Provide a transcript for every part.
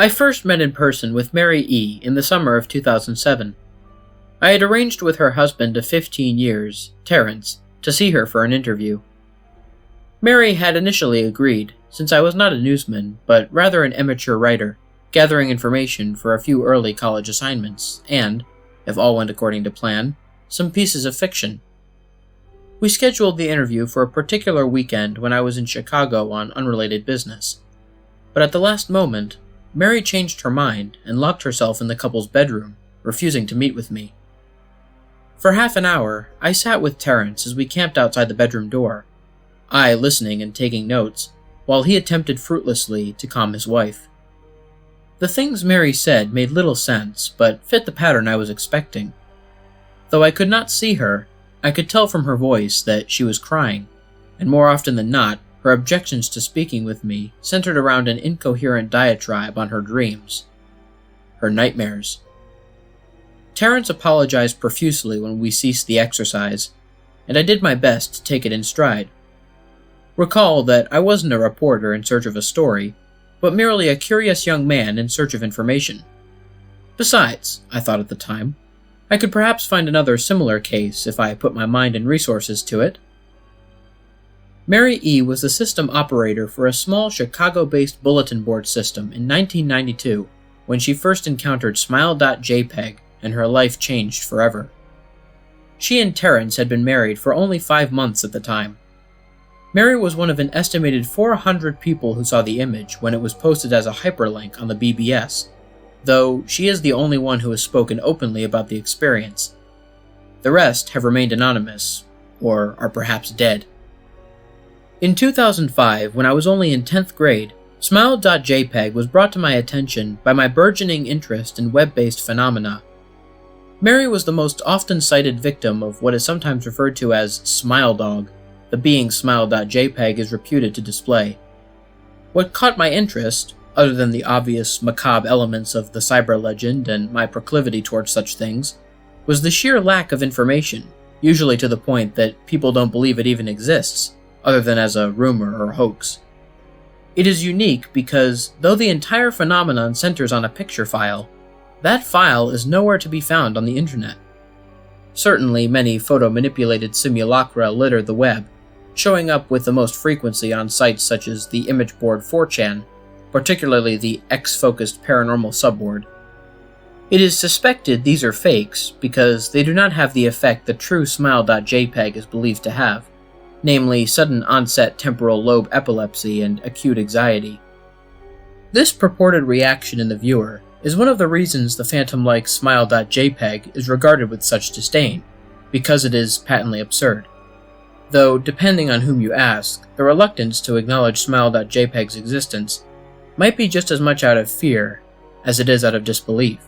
I first met in person with Mary E. in the summer of 2007. I had arranged with her husband of 15 years, Terrence, to see her for an interview. Mary had initially agreed, since I was not a newsman, but rather an amateur writer, gathering information for a few early college assignments, and, if all went according to plan, some pieces of fiction. We scheduled the interview for a particular weekend when I was in Chicago on unrelated business. But at the last moment, Mary changed her mind and locked herself in the couple's bedroom, refusing to meet with me. For half an hour, I sat with Terrence as we camped outside the bedroom door, I listening and taking notes, while he attempted fruitlessly to calm his wife. The things Mary said made little sense, but fit the pattern I was expecting. Though I could not see her, I could tell from her voice that she was crying, and more often than not, her objections to speaking with me centered around an incoherent diatribe on her dreams, her nightmares. Terrence apologized profusely when we ceased the exercise, and I did my best to take it in stride. Recall that I wasn't a reporter in search of a story, but merely a curious young man in search of information. Besides, I thought at the time, I could perhaps find another similar case if I put my mind and resources to it. Mary E. was the system operator for a small Chicago-based bulletin board system in 1992 when she first encountered Smile.jpg and her life changed forever. She and Terrence had been married for only 5 months at the time. Mary was one of an estimated 400 people who saw the image when it was posted as a hyperlink on the BBS, though she is the only one who has spoken openly about the experience. The rest have remained anonymous, or are perhaps dead. In 2005, when I was only in 10th grade, Smile.jpg was brought to my attention by my burgeoning interest in web-based phenomena. Mary was the most often cited victim of what is sometimes referred to as Smile Dog, the being Smile.jpg is reputed to display. What caught my interest, other than the obvious macabre elements of the cyber legend and my proclivity towards such things, was the sheer lack of information, usually to the point that people don't believe it even exists, other than as a rumor or hoax. It is unique because, though the entire phenomenon centers on a picture file, that file is nowhere to be found on the internet. Certainly, many photo-manipulated simulacra litter the web, showing up with the most frequency on sites such as the image board 4chan, particularly the X-focused paranormal subboard. It is suspected these are fakes because they do not have the effect the true Smile.jpg is believed to have, namely sudden onset temporal lobe epilepsy and acute anxiety. This purported reaction in the viewer is one of the reasons the phantom-like Smile.jpg is regarded with such disdain, because it is patently absurd. Though, depending on whom you ask, the reluctance to acknowledge Smile.jpg's existence might be just as much out of fear as it is out of disbelief.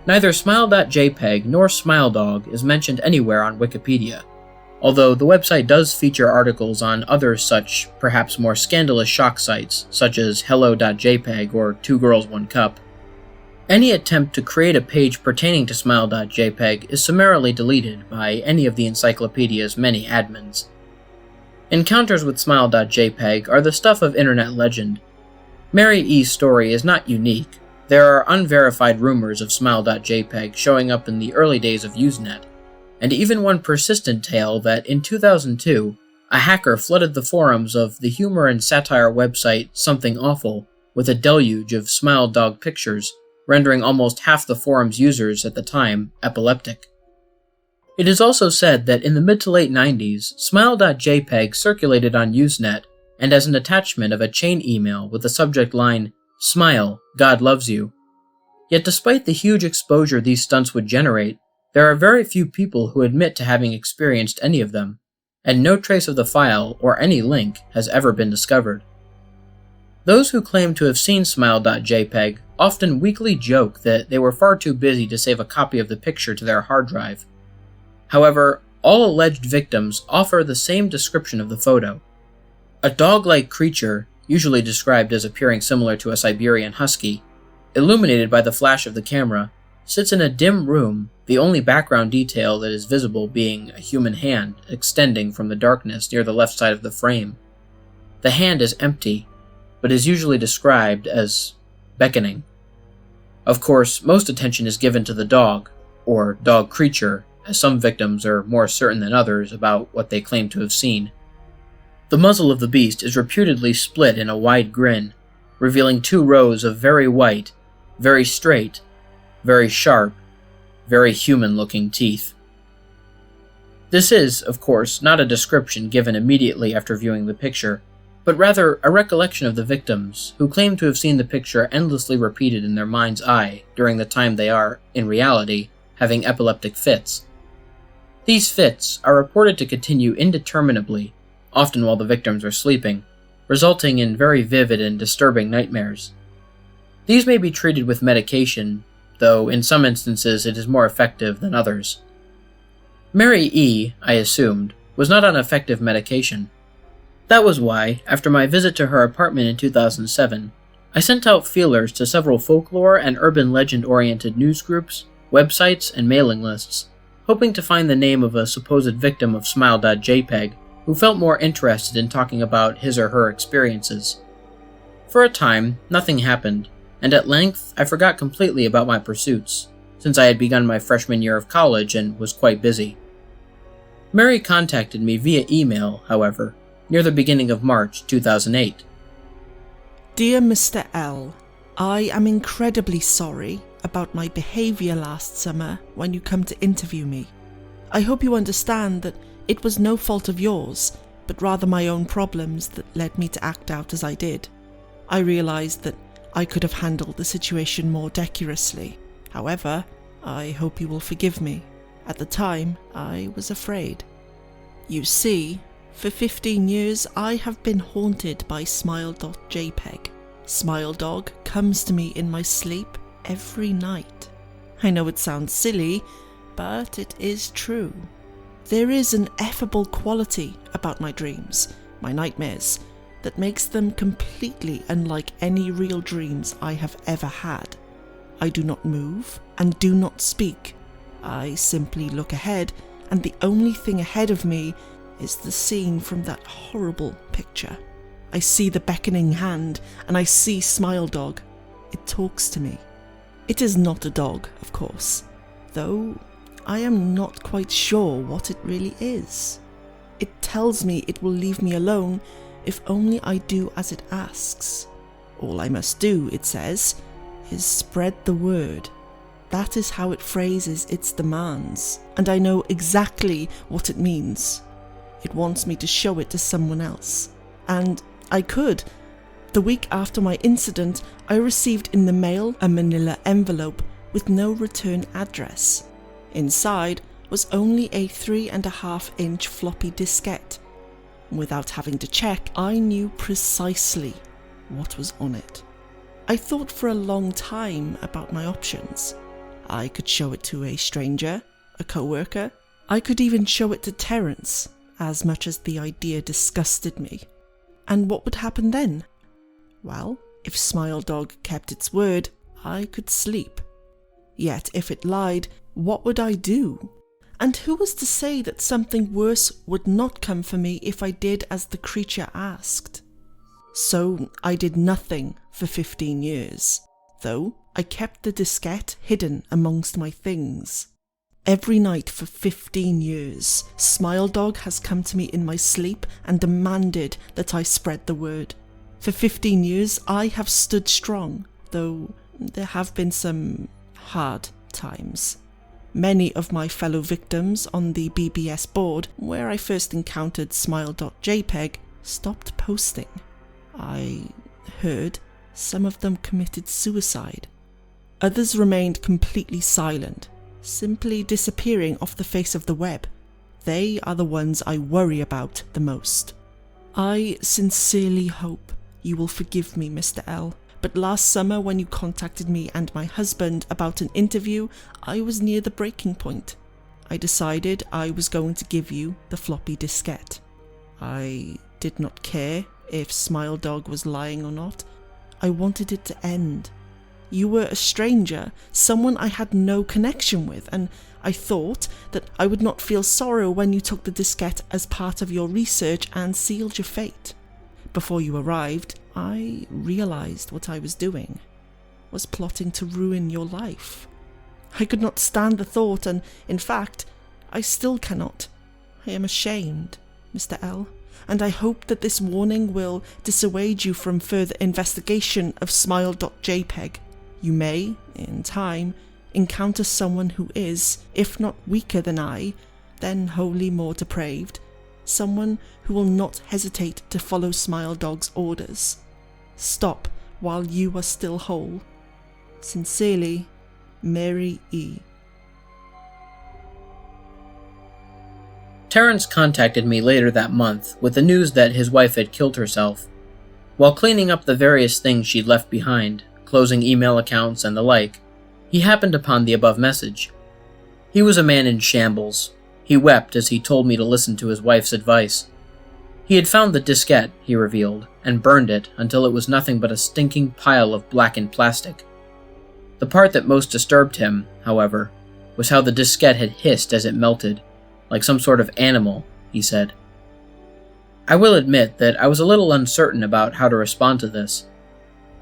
Neither Smile.jpg nor SmileDog is mentioned anywhere on Wikipedia, although the website does feature articles on other such, perhaps more scandalous shock sites, such as Hello.jpg or Two Girls One Cup. Any attempt to create a page pertaining to Smile.jpg is summarily deleted by any of the encyclopedia's many admins. Encounters with Smile.jpg are the stuff of internet legend. Mary E.'s story is not unique. There are unverified rumors of Smile.jpg showing up in the early days of Usenet, and even one persistent tale that in 2002, a hacker flooded the forums of the humor and satire website Something Awful with a deluge of Smile Dog pictures, rendering almost half the forum's users at the time epileptic. It is also said that in the mid to late 90s, Smile.jpg circulated on Usenet and as an attachment of a chain email with the subject line, "Smile, God loves you." Yet despite the huge exposure these stunts would generate, there are very few people who admit to having experienced any of them, and no trace of the file or any link has ever been discovered. Those who claim to have seen Smile.jpg often weakly joke that they were far too busy to save a copy of the picture to their hard drive. However, all alleged victims offer the same description of the photo. A dog-like creature, usually described as appearing similar to a Siberian husky, illuminated by the flash of the camera, sits in a dim room, the only background detail that is visible being a human hand extending from the darkness near the left side of the frame. The hand is empty, but is usually described as beckoning. Of course, most attention is given to the dog, or dog creature, as some victims are more certain than others about what they claim to have seen. The muzzle of the beast is reputedly split in a wide grin, revealing 2 rows of very white, very straight, very sharp, very human-looking teeth. This is, of course, not a description given immediately after viewing the picture, but rather a recollection of the victims, who claim to have seen the picture endlessly repeated in their mind's eye during the time they are, in reality, having epileptic fits. These fits are reported to continue indeterminably, often while the victims are sleeping, resulting in very vivid and disturbing nightmares. These may be treated with medication, though in some instances it is more effective than others. Mary E., I assumed, was not on effective medication. That was why, after my visit to her apartment in 2007, I sent out feelers to several folklore and urban legend-oriented news groups, websites, and mailing lists, hoping to find the name of a supposed victim of Smile.jpg who felt more interested in talking about his or her experiences. For a time, nothing happened, and at length I forgot completely about my pursuits, since I had begun my freshman year of college and was quite busy. Mary contacted me via email, however, near the beginning of March 2008. Dear Mr. L, I am incredibly sorry about my behaviour last summer when you come to interview me. I hope you understand that it was no fault of yours, but rather my own problems that led me to act out as I did. I realised that I could have handled the situation more decorously. However, I hope you will forgive me. At the time, I was afraid. You see, for 15 years I have been haunted by Smile.jpg. Smile Dog comes to me in my sleep every night. I know it sounds silly, but it is true. There is an effable quality about my dreams, my nightmares, that makes them completely unlike any real dreams I have ever had. I do not move and do not speak. I simply look ahead, and the only thing ahead of me is the scene from that horrible picture. I see the beckoning hand, and I see Smile Dog. It talks to me. It is not a dog, of course, though I am not quite sure what it really is. It tells me it will leave me alone if only I do as it asks. All I must do, it says, is spread the word. That is how it phrases its demands, and I know exactly what it means. It wants me to show it to someone else. And I could. The week after my incident, I received in the mail a manila envelope with no return address. Inside was only a 3.5-inch floppy diskette. Without having to check, I knew precisely what was on it. I thought for a long time about my options. I could show it to a stranger, a co-worker. I could even show it to Terence, as much as the idea disgusted me. And what would happen then? Well, if Smile Dog kept its word, I could sleep. Yet if it lied, what would I do? And who was to say that something worse would not come for me if I did as the creature asked? So I did nothing for 15 years, though I kept the diskette hidden amongst my things. Every night for 15 years, Smile Dog has come to me in my sleep and demanded that I spread the word. For 15 years I have stood strong, though there have been some hard times. Many of my fellow victims on the BBS board, where I first encountered Smile.jpg, stopped posting. I heard some of them committed suicide. Others remained completely silent, simply disappearing off the face of the web. They are the ones I worry about the most. I sincerely hope you will forgive me, Mr. L. But last summer when you contacted me and my husband about an interview, I was near the breaking point. I decided I was going to give you the floppy diskette. I did not care if Smile Dog was lying or not. I wanted it to end. You were a stranger, someone I had no connection with, and I thought that I would not feel sorrow when you took the diskette as part of your research and sealed your fate. Before you arrived, I realized what I was doing. was plotting to ruin your life. I could not stand the thought, and, in fact, I still cannot. I am ashamed, Mr. L, and I hope that this warning will dissuade you from further investigation of smile.jpg. You may, in time, encounter someone who is, if not weaker than I, then wholly more depraved, someone who will not hesitate to follow Smile Dog's orders. Stop while you are still whole. Sincerely, Mary E. Terrence contacted me later that month with the news that his wife had killed herself. While cleaning up the various things she'd left behind, closing email accounts and the like, he happened upon the above message. He was a man in shambles. He wept as he told me to listen to his wife's advice. He had found the diskette, he revealed, and burned it until it was nothing but a stinking pile of blackened plastic. The part that most disturbed him, however, was how the diskette had hissed as it melted, like some sort of animal, he said. I will admit that I was a little uncertain about how to respond to this.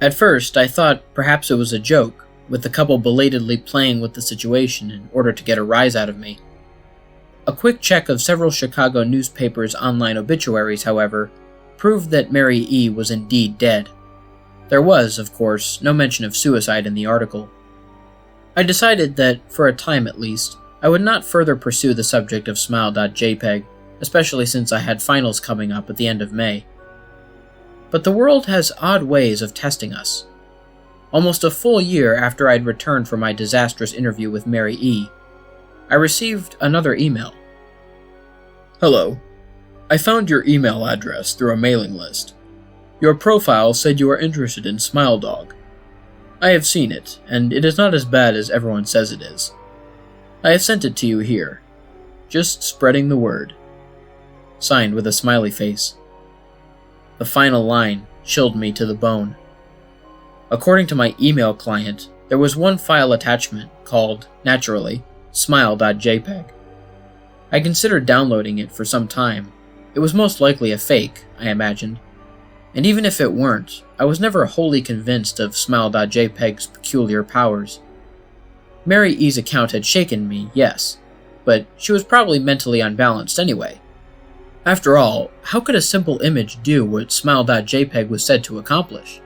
At first, I thought perhaps it was a joke, with the couple belatedly playing with the situation in order to get a rise out of me. A quick check of several Chicago newspapers' online obituaries, however, proved that Mary E. was indeed dead. There was, of course, no mention of suicide in the article. I decided that, for a time at least, I would not further pursue the subject of smile.jpg, especially since I had finals coming up at the end of May. But the world has odd ways of testing us. Almost a full year after I'd returned from my disastrous interview with Mary E., I received another email. Hello. I found your email address through a mailing list. Your profile said you are interested in Smile Dog. I have seen it, and it is not as bad as everyone says it is. I have sent it to you here. Just spreading the word. Signed with a smiley face. The final line chilled me to the bone. According to my email client, there was one file attachment called, naturally, smile.jpg. I considered downloading it for some time. It was most likely a fake, I imagined. And even if it weren't, I was never wholly convinced of smile.jpg's peculiar powers. Mary E.'s account had shaken me, yes, but she was probably mentally unbalanced anyway. After all, how could a simple image do what smile.jpg was said to accomplish?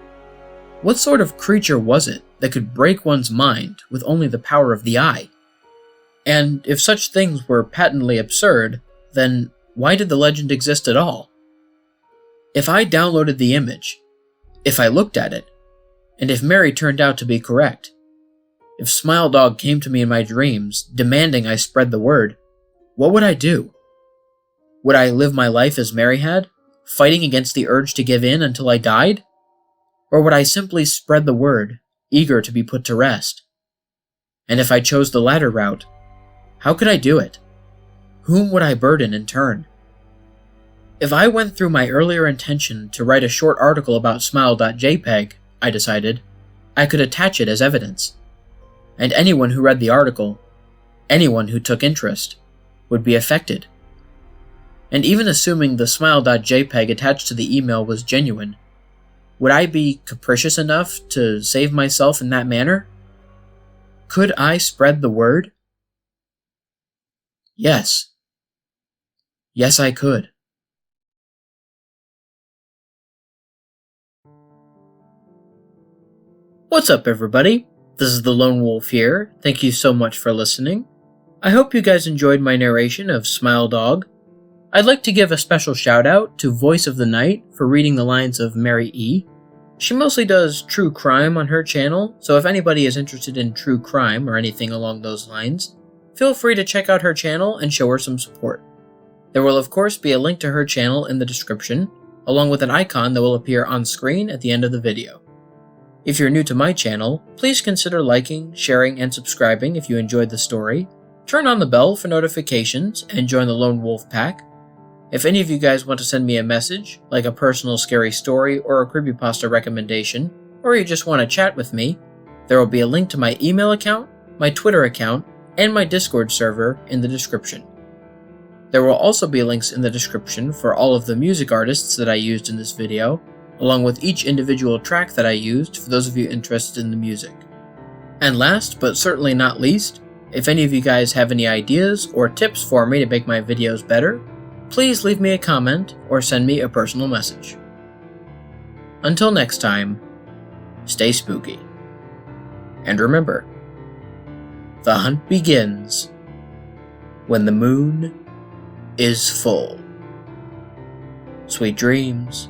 What sort of creature was it that could break one's mind with only the power of the eye? And if such things were patently absurd, then why did the legend exist at all? If I downloaded the image, if I looked at it, and if Mary turned out to be correct, if Smile Dog came to me in my dreams, demanding I spread the word, what would I do? Would I live my life as Mary had, fighting against the urge to give in until I died? Or would I simply spread the word, eager to be put to rest? And if I chose the latter route, how could I do it? Whom would I burden in turn? If I went through my earlier intention to write a short article about smile.jpg, I decided, I could attach it as evidence. And anyone who read the article, anyone who took interest, would be affected. And even assuming the smile.jpg attached to the email was genuine, would I be capricious enough to save myself in that manner? Could I spread the word? Yes. Yes, I could. What's up, everybody? This is the Lone Wolf here. Thank you so much for listening. I hope you guys enjoyed my narration of Smile Dog. I'd like to give a special shout out to Voice of the Night for reading the lines of Mary E. She mostly does true crime on her channel, so if anybody is interested in true crime or anything along those lines, feel free to check out her channel and show her some support. There will of course be a link to her channel in the description, along with an icon that will appear on screen at the end of the video. If you're new to my channel, please consider liking, sharing, and subscribing if you enjoyed the story. Turn on the bell for notifications and join the Lone Wolf Pack. If any of you guys want to send me a message, like a personal scary story or a creepypasta recommendation, or you just want to chat with me, there will be a link to my email account, my Twitter account, and my Discord server in the description. There will also be links in the description for all of the music artists that I used in this video, along with each individual track that I used for those of you interested in the music. And last, but certainly not least, if any of you guys have any ideas or tips for me to make my videos better, please leave me a comment or send me a personal message. Until next time, stay spooky. And remember, the hunt begins when the moon is full. Sweet dreams.